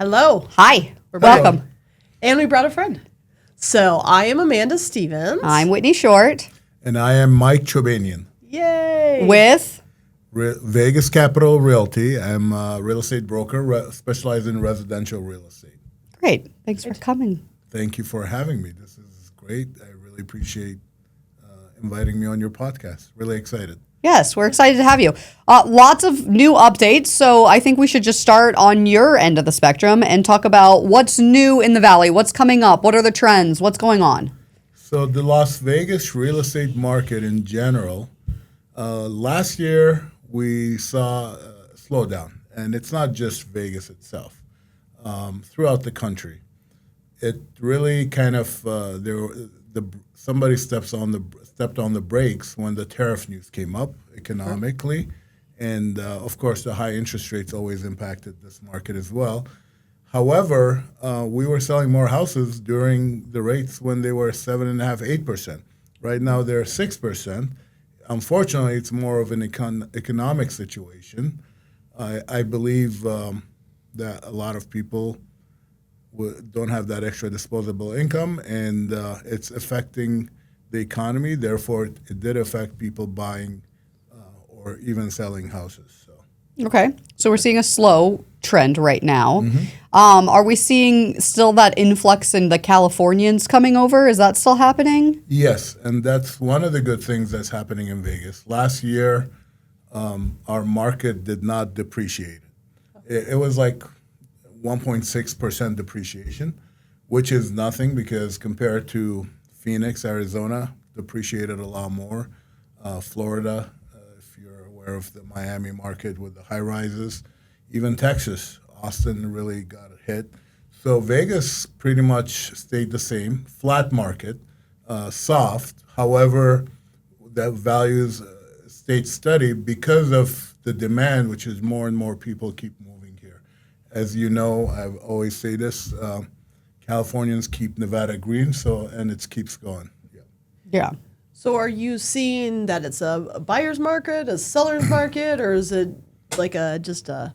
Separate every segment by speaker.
Speaker 1: Hello.
Speaker 2: Hi.
Speaker 1: We're back.
Speaker 2: Welcome.
Speaker 1: And we brought a friend. So I am Amanda Stevens.
Speaker 2: I'm Whitney Short.
Speaker 3: And I am Mike Chobanian.
Speaker 1: Yay.
Speaker 2: With
Speaker 3: Vegas Capital Realty. I'm a real estate broker, specialized in residential real estate.
Speaker 2: Great. Thanks for coming.
Speaker 3: Thank you for having me. This is great. I really appreciate inviting me on your podcast. Really excited.
Speaker 2: Yes, we're excited to have you. Lots of new updates, so I think we should just start on your end of the spectrum and talk about what's new in the Valley, what's coming up, what are the trends, what's going on?
Speaker 3: So the Las Vegas real estate market in general, last year we saw a slowdown, and it's not just Vegas itself. Throughout the country, it really kind of somebody stepped on the brakes when the tariff news came up economically, and of course the high interest rates always impacted this market as well. However, we were selling more houses during the rates when they were 7.5%, 8%. Right now they're 6%. Unfortunately, it's more of an economic situation. I believe that a lot of people don't have that extra disposable income, and it's affecting the economy. Therefore, it did affect people buying or even selling houses.
Speaker 2: Okay, so we're seeing a slow trend right now.
Speaker 3: Mm-hmm.
Speaker 2: Are we seeing still that influx in the Californians coming over? Is that still happening?
Speaker 3: Yes, and that's one of the good things that's happening in Vegas. Last year, our market did not depreciate. It was like 1.6% depreciation, which is nothing because compared to Phoenix, Arizona, depreciated a lot more. Florida, if you're aware of the Miami market with the high rises, even Texas, Austin really got hit. So Vegas pretty much stayed the same, flat market, soft. However, the values stayed steady because of the demand, which is more and more people keep moving here. As you know, I always say this, Californians keep Nevada green, and it keeps going.
Speaker 2: Yeah.
Speaker 1: So are you seeing that it's a buyer's market, a seller's market, or is it like just a...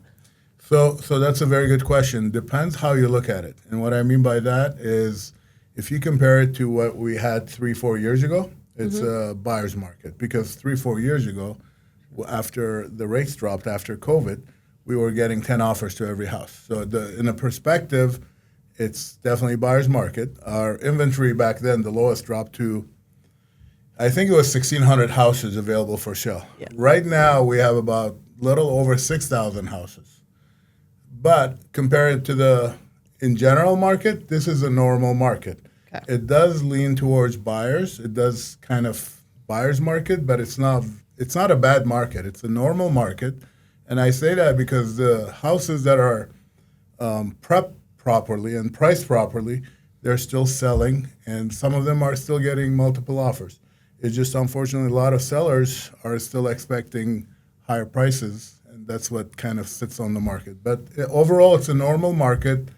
Speaker 3: So that's a very good question. Depends how you look at it. And what I mean by that is if you compare it to what we had 3-4 years ago, it's a buyer's market. Because 3-4 years ago, after the rates dropped after COVID, we were getting 10 offers to every house. So in a perspective, it's definitely a buyer's market. Our inventory back then, the lowest dropped to, I think it was 1,600 houses available for sale.
Speaker 1: Yeah.
Speaker 3: Right now, we have about little over 6,000 houses. But compared to the in general market, this is a normal market.
Speaker 1: Okay.
Speaker 3: It does lean towards buyers. It does kind of buyer's market, but it's not a bad market. It's a normal market. And I say that because the houses that are prepped properly and priced properly, they're still selling, and some of them are still getting multiple offers. It's just unfortunately a lot of sellers are still expecting higher prices, and that's what kind of sits on the market. But overall, it's a normal market.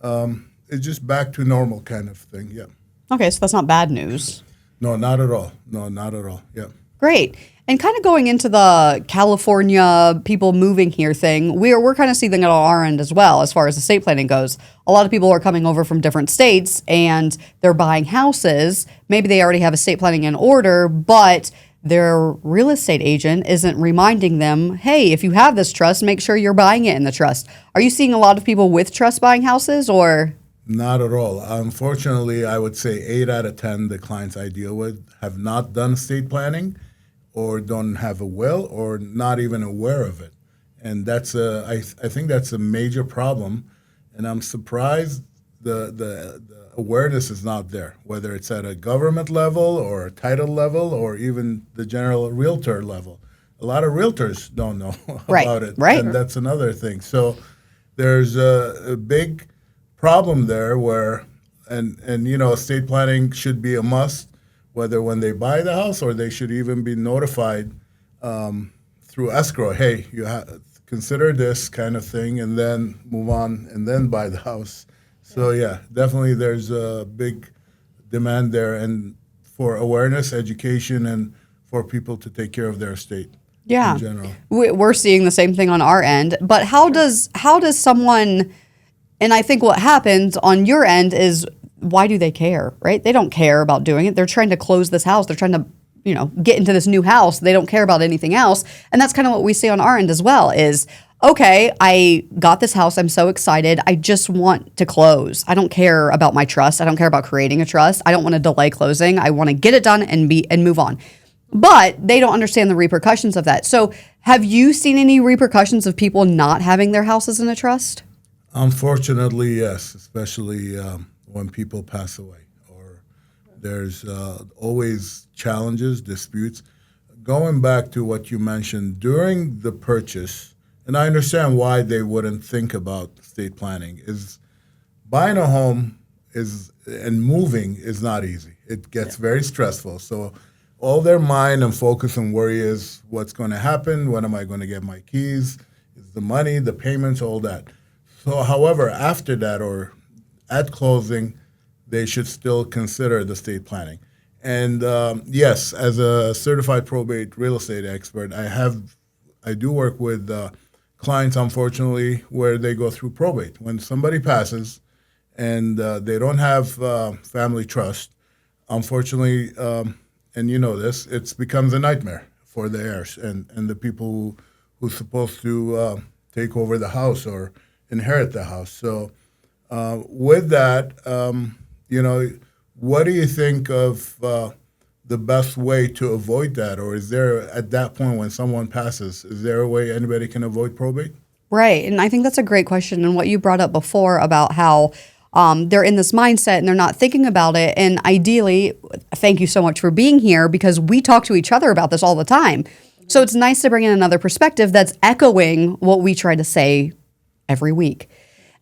Speaker 3: It's just back to normal kind of thing, yeah.
Speaker 2: Okay, so that's not bad news.
Speaker 3: No, not at all. No, not at all, yeah.
Speaker 2: Great. And kind of going into the California people moving here thing, we're kind of seeing it on our end as well as far as estate planning goes. A lot of people are coming over from different states and they're buying houses. Maybe they already have estate planning in order, but their real estate agent isn't reminding them, hey, if you have this trust, make sure you're buying it in the trust. Are you seeing a lot of people with trust buying houses or?
Speaker 3: Not at all. Unfortunately, I would say 8 out of 10 the clients I deal with have not done estate planning or don't have a will or not even aware of it. And that's I think that's a major problem. And I'm surprised the awareness is not there, whether it's at a government level or a title level or even the general realtor level. A lot of realtors don't know about it.
Speaker 2: Right.
Speaker 3: And that's another thing. So there's a big problem there where, and you know, estate planning should be a must, whether when they buy the house or they should even be notified through escrow, hey, you consider this kind of thing and then move on and then buy the house. So yeah, definitely there's a big demand there and for awareness, education, and for people to take care of their estate
Speaker 2: Yeah.
Speaker 3: in general.
Speaker 2: We're seeing the same thing on our end. But how does someone And I think what happens on your end is, why do they care, right? They don't care about doing it. They're trying to close this house. They're trying to, get into this new house. They don't care about anything else. And that's kind of what we see on our end as well is, okay, I got this house. I'm so excited. I just want to close. I don't care about my trust. I don't care about creating a trust. I don't want to delay closing. I want to get it done and move on. But they don't understand the repercussions of that. So have you seen any repercussions of people not having their houses in a trust?
Speaker 3: Unfortunately, yes, especially when people pass away or there's always challenges, disputes. Going back to what you mentioned, during the purchase, and I understand why they wouldn't think about estate planning, is buying a home and moving is not easy. It gets very stressful. So all their mind and focus and worry is what's going to happen, when am I going to get my keys, is the money, the payments, all that. So however, after that or at closing, they should still consider the estate planning. And yes, as a certified probate real estate expert, I do work with clients, unfortunately, where they go through probate. When somebody passes and they don't have family trust, unfortunately, and you know this, it becomes a nightmare for the heirs and the people who's supposed to take over the house or inherit the house. So with that, what do you think of the best way to avoid that? Or is there, at that point when someone passes, is there a way anybody can avoid probate?
Speaker 2: Right. And I think that's a great question. And what you brought up before about how they're in this mindset and they're not thinking about it. And ideally, thank you so much for being here, because we talk to each other about this all the time. So it's nice to bring in another perspective that's echoing what we try to say every week.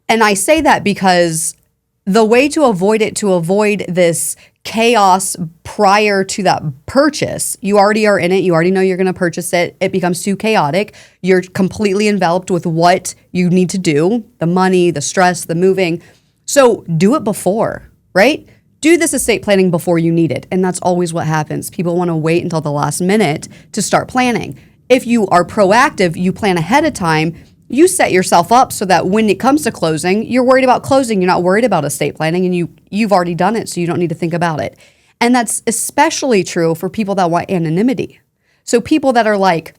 Speaker 2: And I say that because the way to avoid this chaos prior to that purchase, you already are in it, you already know you're going to purchase it, it becomes too chaotic, you're completely enveloped with what you need to do, the money, the stress, the moving. So do it before, right? Do this estate planning before you need it. And that's always what happens. People want to wait until the last minute to start planning. If you are proactive, you plan ahead of time, you set yourself up so that when it comes to closing, you're worried about closing. You're not worried about estate planning, and you've already done it, so you don't need to think about it. And that's especially true for people that want anonymity. So people that are like,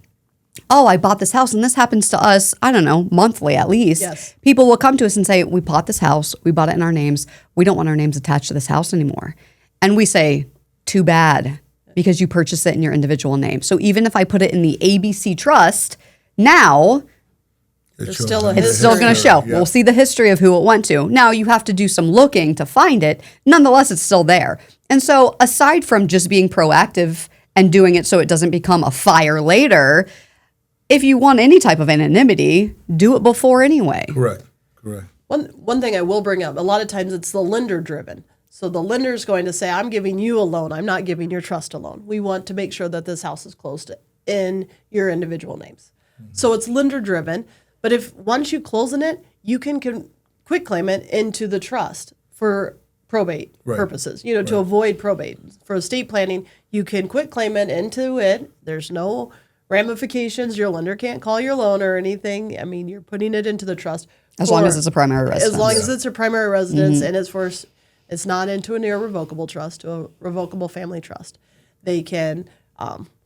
Speaker 2: oh, I bought this house, and this happens to us, I don't know, monthly at least.
Speaker 1: Yes. People
Speaker 2: People will come to us and say, we bought this house, we bought it in our names, we don't want our names attached to this house anymore. And we say, too bad, because you purchased it in your individual name. So even if I put it in the ABC trust, now
Speaker 1: There's still a
Speaker 2: it's still going to show.
Speaker 3: Yeah.
Speaker 2: We'll see the history of who it went to. Now you have to do some looking to find it. Nonetheless, it's still there. And so aside from just being proactive and doing it so it doesn't become a fire later, if you want any type of anonymity, do it before anyway.
Speaker 3: Correct.
Speaker 1: One thing I will bring up, a lot of times it's the lender driven. So the lender is going to say, I'm giving you a loan. I'm not giving your trust a loan. We want to make sure that this house is closed in your individual names. Mm-hmm. So it's lender driven. But if once you close in it, you can quit claim it into the trust for probate purposes, to avoid probate. For estate planning, you can quit claim it into it. There's no ramifications. Your lender can't call your loan or anything. I mean, you're putting it into the trust.
Speaker 2: As long as it's a primary residence.
Speaker 1: As long as it's a primary residence and it's not into an irrevocable trust, to a revocable family trust. They can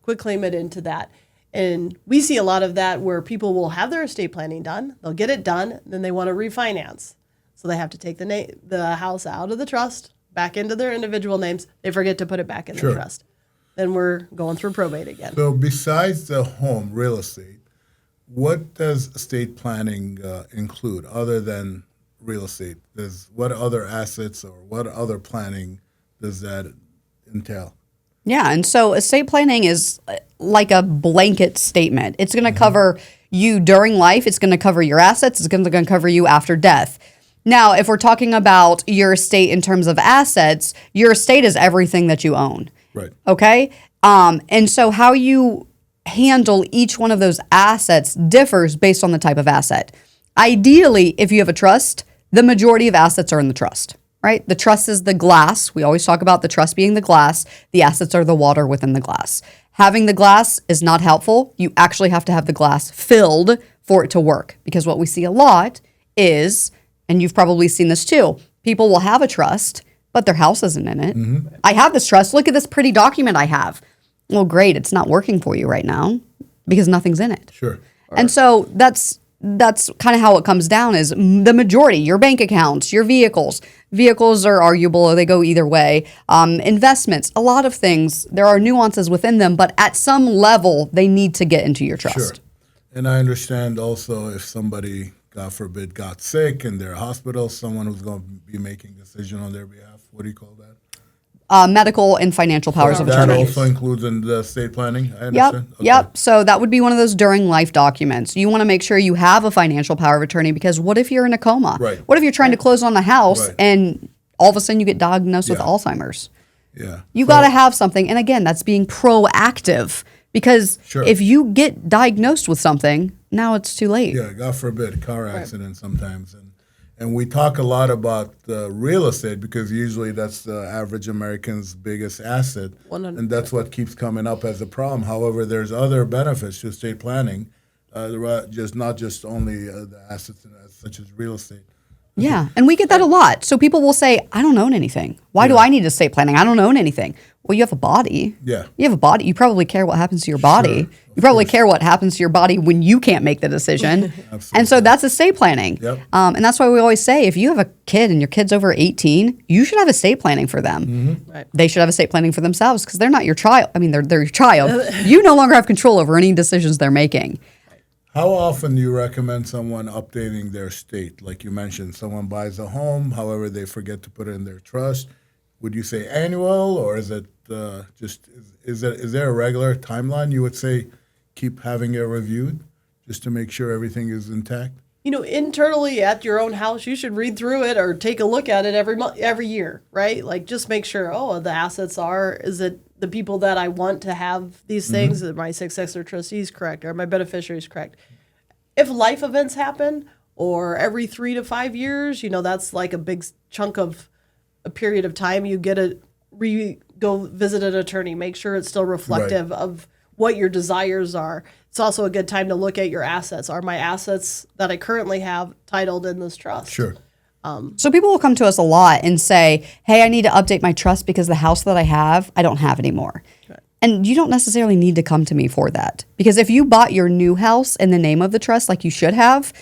Speaker 1: quit claim it into that. And we see a lot of that where people will have their estate planning done, they'll get it done, then they want to refinance. So they have to take the house out of the trust, back into their individual names. They forget to put it back in the trust. Then we're going through probate again.
Speaker 3: So besides the home real estate, what does estate planning include other than real estate? What other assets or what other planning does that entail?
Speaker 2: Yeah, and so estate planning is like a blanket statement. It's going to cover you during life. It's going to cover your assets. It's going to cover you after death. Now, if we're talking about your estate in terms of assets, your estate is everything that you own.
Speaker 3: Right.
Speaker 2: Okay? And so how you handle each one of those assets differs based on the type of asset. Ideally, if you have a trust, the majority of assets are in the trust. Right? The trust is the glass. We always talk about the trust being the glass. The assets are the water within the glass. Having the glass is not helpful. You actually have to have the glass filled for it to work. Because what we see a lot is and you've probably seen this too. People will have a trust, but their house isn't in it. I have this trust. Look at this pretty document I have. Well, great. It's not working for you right now because nothing's in it.
Speaker 3: Sure.
Speaker 2: And so that's kind of how it comes down is the majority, your bank accounts, your vehicles. Vehicles are arguable or they go either way. Investments, a lot of things, there are nuances within them, but at some level, they need to get into your trust.
Speaker 3: Sure. And I understand also if somebody, God forbid, got sick in their hospital, someone who's going to be making a decision on their behalf. What do you call that?
Speaker 2: Medical and financial powers of
Speaker 3: That
Speaker 2: attorney.
Speaker 3: also includes in the estate planning, I
Speaker 2: Yep.
Speaker 3: understand? Okay.
Speaker 2: Yep. So that would be one of those during life documents. You want to make sure you have a financial power of attorney because what if you're in a coma?
Speaker 3: Right.
Speaker 2: What if you're trying to close on the house
Speaker 3: Right.
Speaker 2: and all of a sudden you get diagnosed with
Speaker 3: Yeah.
Speaker 2: Alzheimer's?
Speaker 3: Yeah.
Speaker 2: You
Speaker 3: So-
Speaker 2: got to have something. And again, that's being proactive because
Speaker 3: Sure.
Speaker 2: if you get diagnosed with something, now it's too late.
Speaker 3: Yeah, God forbid, car accident sometimes. And we talk a lot about real estate because usually that's the average American's biggest asset.
Speaker 1: 100%.
Speaker 3: And that's what keeps coming up as a problem. However, there's other benefits to estate planning, just not just only the assets such as real estate.
Speaker 2: Yeah, and we get that a lot. So people will say, I don't own anything. Why do I need estate planning? I don't own anything. Well, you have a body.
Speaker 3: Yeah.
Speaker 2: You have a body. You probably care what happens to your body. You probably care what happens to your body when you can't make the decision. And so that's estate planning.
Speaker 3: Yep.
Speaker 2: And that's why we always say if you have a kid and your kid's over 18, you should have estate planning for them.
Speaker 1: Right.
Speaker 2: They should have estate planning for themselves because they're not your child. I mean, they're your child. You no longer have control over any decisions they're making.
Speaker 3: How often do you recommend someone updating their estate? Like you mentioned, someone buys a home, however, they forget to put it in their trust. Would you say annual, or is it is there a regular timeline? You would say keep having it reviewed just to make sure everything is intact.
Speaker 1: You know, internally at your own house, you should read through it or take a look at it every year, right? Like just make sure, the assets is it the people that I want to have these things? Are my successor trustees correct? Are my beneficiaries correct? If life events happen or every 3 to 5 years, that's like a big chunk of a period of time. You get go visit an attorney, make sure it's still reflective of what your desires are. It's also a good time to look at your assets. Are my assets that I currently have titled in this trust?
Speaker 3: Sure.
Speaker 2: So people will come to us a lot and say, hey, I need to update my trust because the house that I have, I don't have anymore.
Speaker 1: Right.
Speaker 2: And you don't necessarily need to come to me for that. Because if you bought your new house in the name of the trust like you should have,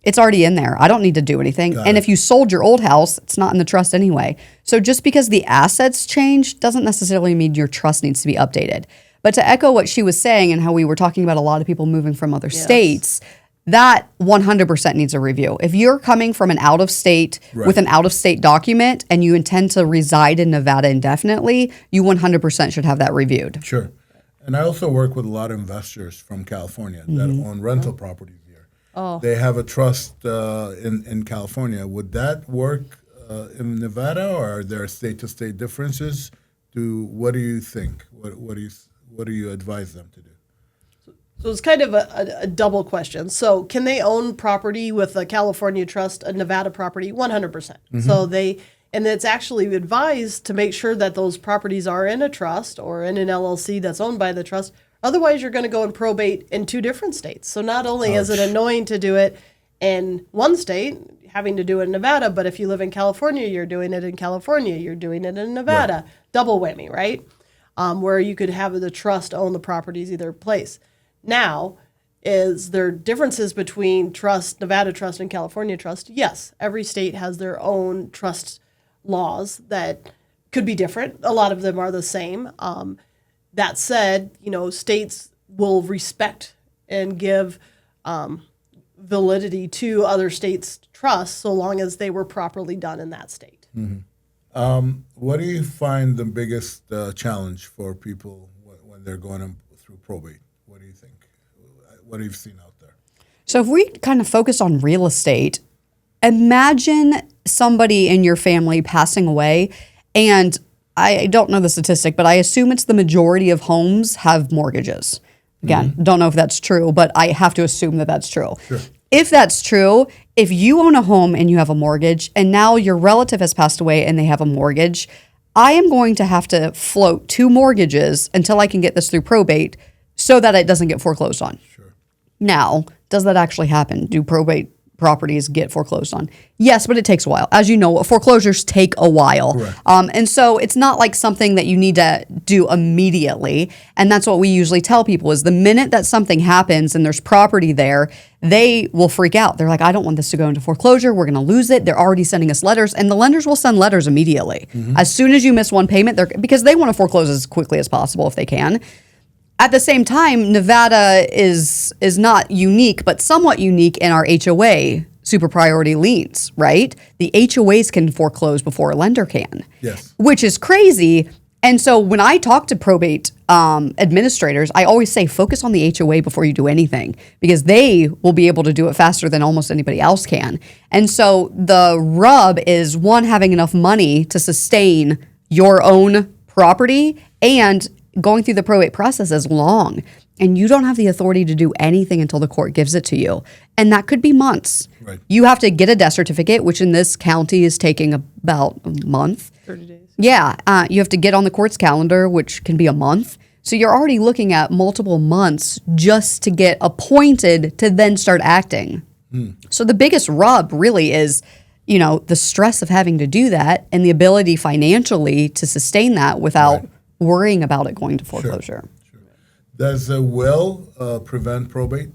Speaker 2: it's already in there. I don't need to do anything.
Speaker 3: Got
Speaker 2: And
Speaker 3: it.
Speaker 2: if you sold your old house, it's not in the trust anyway. So just because the assets change doesn't necessarily mean your trust needs to be updated. But to echo what she was saying and how we were talking about a lot of people moving from other states, that 100% needs a review. If you're coming from an out-of-state with an out-of-state document and you intend to reside in Nevada indefinitely, you 100% should have that reviewed.
Speaker 3: Sure. And I also work with a lot of investors from California that own rental properties here.
Speaker 1: Oh.
Speaker 3: They have a trust in California. Would that work in Nevada, or are there state-to-state differences? What do you think? What do you advise them to do?
Speaker 1: So it's kind of a double question. So can they own property with a California trust, a Nevada property? 100%. So and it's actually advised to make sure that those properties are in a trust or in an LLC that's owned by the trust. Otherwise, you're going to go and probate in 2 different states. So not only is it annoying to do it in one state, having to do it in Nevada, but if you live in California, you're doing it in California, you're doing it in Nevada. Right. Double whammy, right? Where you could have the trust own the properties either place. Now, is there differences between Nevada trust and California trust? Yes, every state has their own trust laws that could be different. A lot of them are the same. That said, states will respect and give validity to other states' trusts so long as they were properly done in that state.
Speaker 3: What do you find the biggest challenge for people when they're going through probate? What do you think? What have you seen out there?
Speaker 2: So if we kind of focus on real estate, imagine somebody in your family passing away, and I don't know the statistic, but I assume it's the majority of homes have mortgages. Again, don't know if that's true, but I have to assume that that's true.
Speaker 3: Sure.
Speaker 2: If that's true, if you own a home and you have a mortgage, and now your relative has passed away and they have a mortgage, I am going to have to float 2 mortgages until I can get this through probate so that it doesn't get foreclosed on.
Speaker 3: Sure.
Speaker 2: Now, does that actually happen? Do probate properties get foreclosed on. Yes, but it takes a while. As you know, foreclosures take a while.
Speaker 3: Correct.
Speaker 2: And so it's not like something that you need to do immediately. And that's what we usually tell people is the minute that something happens and there's property there, they will freak out. They're like, I don't want this to go into foreclosure. We're going to lose it. They're already sending us letters, and the lenders will send letters immediately. As soon as you miss one payment, because they want to foreclose as quickly as possible if they can. At the same time, Nevada is not unique, but somewhat unique in our HOA super priority liens, right? The HOAs can foreclose before a lender can.
Speaker 3: Yes.
Speaker 2: Which is crazy. And so when I talk to probate administrators, I always say focus on the HOA before you do anything because they will be able to do it faster than almost anybody else can. And so the rub is one, having enough money to sustain your own property, and going through the probate process is long. And you don't have the authority to do anything until the court gives it to you. And that could be months.
Speaker 3: Right.
Speaker 2: You have to get a death certificate, which in this county is taking about a month.
Speaker 1: 30 days.
Speaker 2: Yeah, you have to get on the court's calendar, which can be a month. So you're already looking at multiple months just to get appointed to then start acting. So the biggest rub really is, the stress of having to do that and the ability financially to sustain that without worrying about it going to foreclosure.
Speaker 3: Sure. Does a will prevent probate?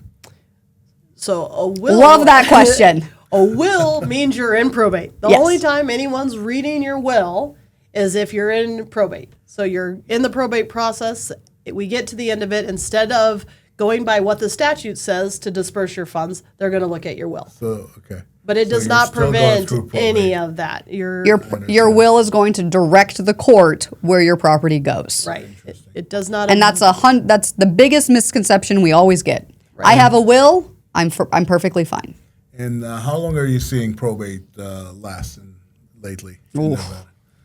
Speaker 1: So a will.
Speaker 2: Love that question.
Speaker 1: A will means you're in probate. The
Speaker 2: Yes.
Speaker 1: only time anyone's reading your will is if you're in probate. So you're in the probate process. We get to the end of it. Instead of going by what the statute says to disperse your funds, they're going to look at your will.
Speaker 3: So, okay.
Speaker 1: But it
Speaker 3: So
Speaker 1: does
Speaker 3: you're
Speaker 1: not
Speaker 3: still going
Speaker 1: prevent
Speaker 3: through probate.
Speaker 1: any of that.
Speaker 2: Your will is going to direct the court where your property goes.
Speaker 1: Right. It does not.
Speaker 2: And that's that's the biggest misconception we always get. I have a will. I'm perfectly fine.
Speaker 3: And how long are you seeing probate last lately?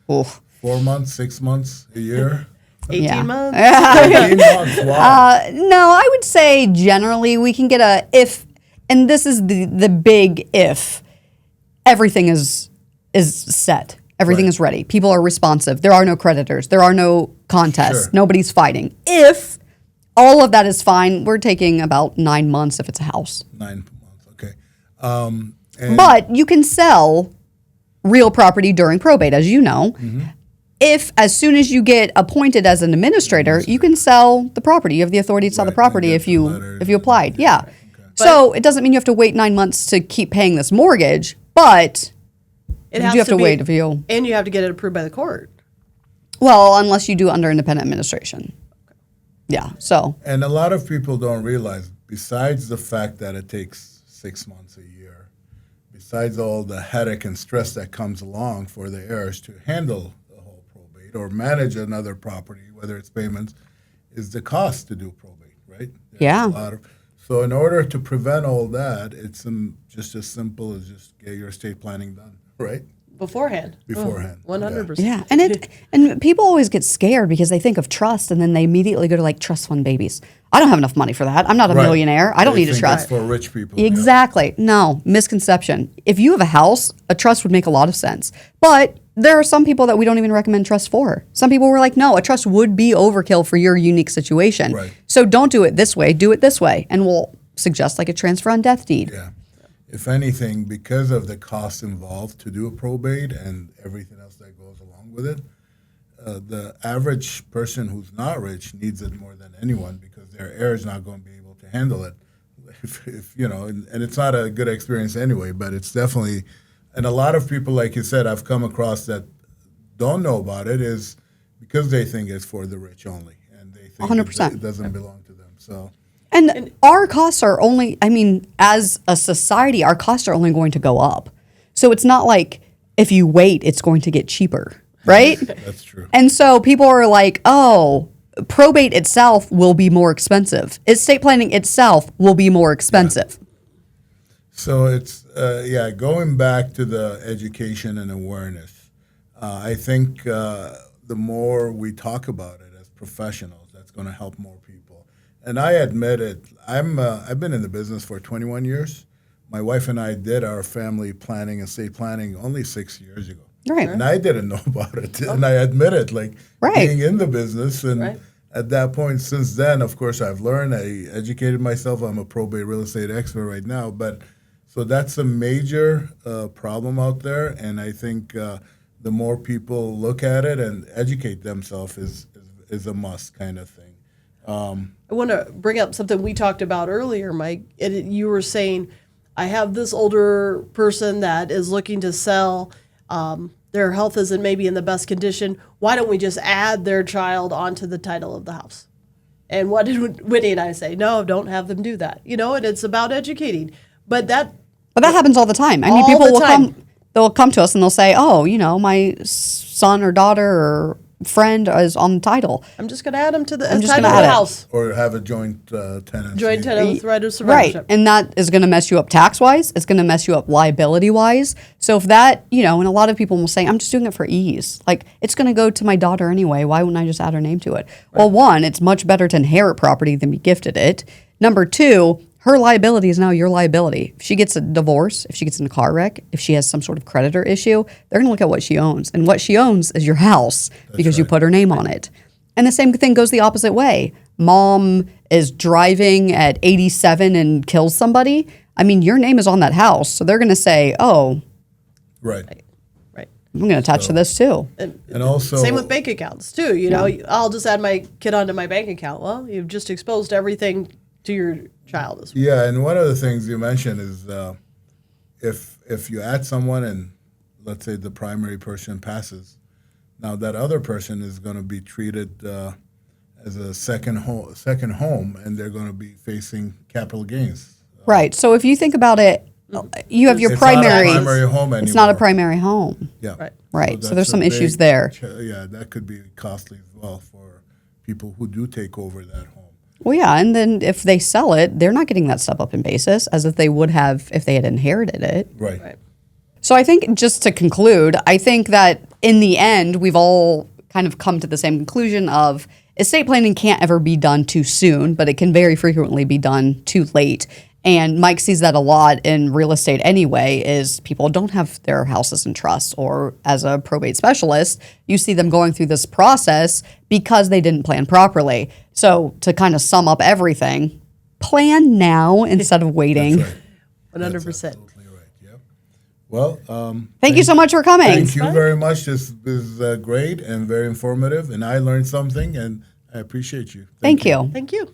Speaker 2: Oof.
Speaker 3: 4 months, 6 months, a year?
Speaker 1: 18
Speaker 2: Yeah.
Speaker 1: months.
Speaker 3: 18 months, wow.
Speaker 2: No, I would say generally we can get a if, and this is the big if. Everything is set. Everything
Speaker 3: Right.
Speaker 2: is ready. People are responsive. There are no creditors. There are no contests.
Speaker 3: Sure.
Speaker 2: Nobody's fighting. If all of that is fine, we're taking about 9 months if it's a house.
Speaker 3: 9 months, okay. And
Speaker 2: But you can sell real property during probate, as you know. If as soon as you get appointed as an administrator, you can sell the property. You have the authority to sell the
Speaker 3: Right,
Speaker 2: property
Speaker 3: and
Speaker 2: if
Speaker 3: get
Speaker 2: you
Speaker 3: the letters
Speaker 2: if you
Speaker 3: and-
Speaker 2: applied. Yeah.
Speaker 3: okay.
Speaker 2: So it doesn't mean you have to wait 9 months to keep paying this mortgage, but
Speaker 1: It
Speaker 2: you
Speaker 1: has
Speaker 2: have to
Speaker 1: be-
Speaker 2: wait if you
Speaker 1: And you have to get it approved by the court.
Speaker 2: well, unless you do under independent administration. Yeah. So
Speaker 3: And a lot of people don't realize, besides the fact that it takes 6 months, a year, besides all the headache and stress that comes along for the heirs to handle the whole probate or manage another property, whether it's payments, is the cost to do probate, right? There's
Speaker 2: Yeah.
Speaker 3: a lot of, so in order to prevent all that, it's just as simple as just get your estate planning done, right?
Speaker 1: Beforehand.
Speaker 3: Beforehand,
Speaker 1: 100%.
Speaker 2: yeah, and people always get scared because they think of trust and then they immediately go to like trust fund babies. I don't have enough money for that. I'm not a
Speaker 3: Right.
Speaker 2: millionaire. I don't
Speaker 3: They
Speaker 2: need a
Speaker 3: think
Speaker 2: trust.
Speaker 3: it's for rich people. yeah.
Speaker 2: Exactly. No, misconception. If you have a house, a trust would make a lot of sense. But there are some people that we don't even recommend trust for. Some people were like, no, a trust would be overkill for your unique situation.
Speaker 3: Right.
Speaker 2: So don't do it this way, do it this way. And we'll suggest like a transfer on death deed.
Speaker 3: Yeah. If anything, because of the costs involved to do a probate and everything else that goes along with it, the average person who's not rich needs it more than anyone because their heir is not going to be able to handle it. If and it's not a good experience anyway, but it's definitely, and a lot of people, like you said, I've come across that don't know about it is because they think it's for the rich only, and they think
Speaker 2: 100%.
Speaker 3: it doesn't belong to them. So.
Speaker 2: And our costs are only, as a society, our costs are only going to go up. So it's not like if you wait, it's going to get cheaper, right?
Speaker 3: That's true.
Speaker 2: And so people are like, oh, probate itself will be more expensive. Estate planning itself will be more expensive.
Speaker 3: So it's, going back to the education and awareness. I think the more we talk about it as professionals, that's going to help more people. And I admit it, I've been in the business for 21 years. My wife and I did our family planning and estate planning only 6 years ago.
Speaker 2: Right.
Speaker 3: And I didn't know about it. And I admit it,
Speaker 2: Right.
Speaker 3: being in the business. And
Speaker 1: Right.
Speaker 3: at that point, since then, of course, I've learned, I educated myself. I'm a probate real estate expert right now. But So that's a major problem out there, and I think the more people look at it and educate themselves is a must kind of thing.
Speaker 1: I want to bring up something we talked about earlier, Mike. You were saying, I have this older person that is looking to sell. Their health isn't maybe in the best condition. Why don't we just add their child onto the title of the house? And what did Whitney and I say? No, don't have them do that. And it's about educating. But that
Speaker 2: happens all the time. I mean,
Speaker 1: All
Speaker 2: people
Speaker 1: the
Speaker 2: will
Speaker 1: time.
Speaker 2: they'll come to us and they'll say, "Oh, my son or daughter or friend is on the title."
Speaker 1: I'm just going to add them to the
Speaker 2: just
Speaker 1: title
Speaker 2: gonna
Speaker 1: of
Speaker 2: add
Speaker 1: the
Speaker 2: it.
Speaker 1: house.
Speaker 3: Or have a joint tenancy.
Speaker 1: Joint tenant with right of
Speaker 2: Right.
Speaker 1: survivorship.
Speaker 2: And that is going to mess you up tax-wise. It's going to mess you up liability-wise. So if that, and a lot of people will say, I'm just doing it for ease. Like, it's going to go to my daughter anyway. Why wouldn't I just add her name to it? Right. Well, one, it's much better to inherit property than be gifted it. Number two, her liability is now your liability. If she gets a divorce, if she gets in a car wreck, if she has some sort of creditor issue, they're going to look at what she owns. And what she owns is your house because you put her name on it. And the same thing goes the opposite way. Mom is driving at 87 and kills somebody. I mean, your name is on that house. So they're going to say, oh,
Speaker 3: Right.
Speaker 1: Right.
Speaker 2: I'm going to attach to this too.
Speaker 3: And also,
Speaker 1: Same with bank accounts too. I'll just add my kid onto my bank account. Well, you've just exposed everything to your child as well.
Speaker 3: yeah, and one of the things you mentioned is if you add someone and let's say the primary person passes, now that other person is going to be treated as a second home, and they're going to be facing capital gains.
Speaker 2: Right. So if you think about it, you have your
Speaker 3: It's
Speaker 2: primary.
Speaker 3: not a primary home anymore.
Speaker 2: It's not a primary home.
Speaker 3: Yeah.
Speaker 1: Right.
Speaker 2: Right. So
Speaker 3: that's
Speaker 2: there's
Speaker 3: a
Speaker 2: some
Speaker 3: big
Speaker 2: issues there.
Speaker 3: Yeah, that could be costly as well for people who do take over that home.
Speaker 2: Well, yeah. And then if they sell it, they're not getting that step up in basis as if they would have if they had inherited it.
Speaker 3: Right.
Speaker 1: Right.
Speaker 2: So I think just to conclude, I think that in the end, we've all kind of come to the same conclusion of estate planning can't ever be done too soon, but it can very frequently be done too late. And Mike sees that a lot in real estate anyway, is people don't have their houses in trust, or as a probate specialist, you see them going through this process because they didn't plan properly. So to kind of sum up everything, plan now instead of waiting.
Speaker 3: That's right.
Speaker 1: 100%.
Speaker 3: That's absolutely right. Yep. Well,
Speaker 2: Thank you so much for coming.
Speaker 3: Thank you very much. This is great and very informative, and I learned something, and I appreciate you.
Speaker 2: Thank you.
Speaker 1: Thank you.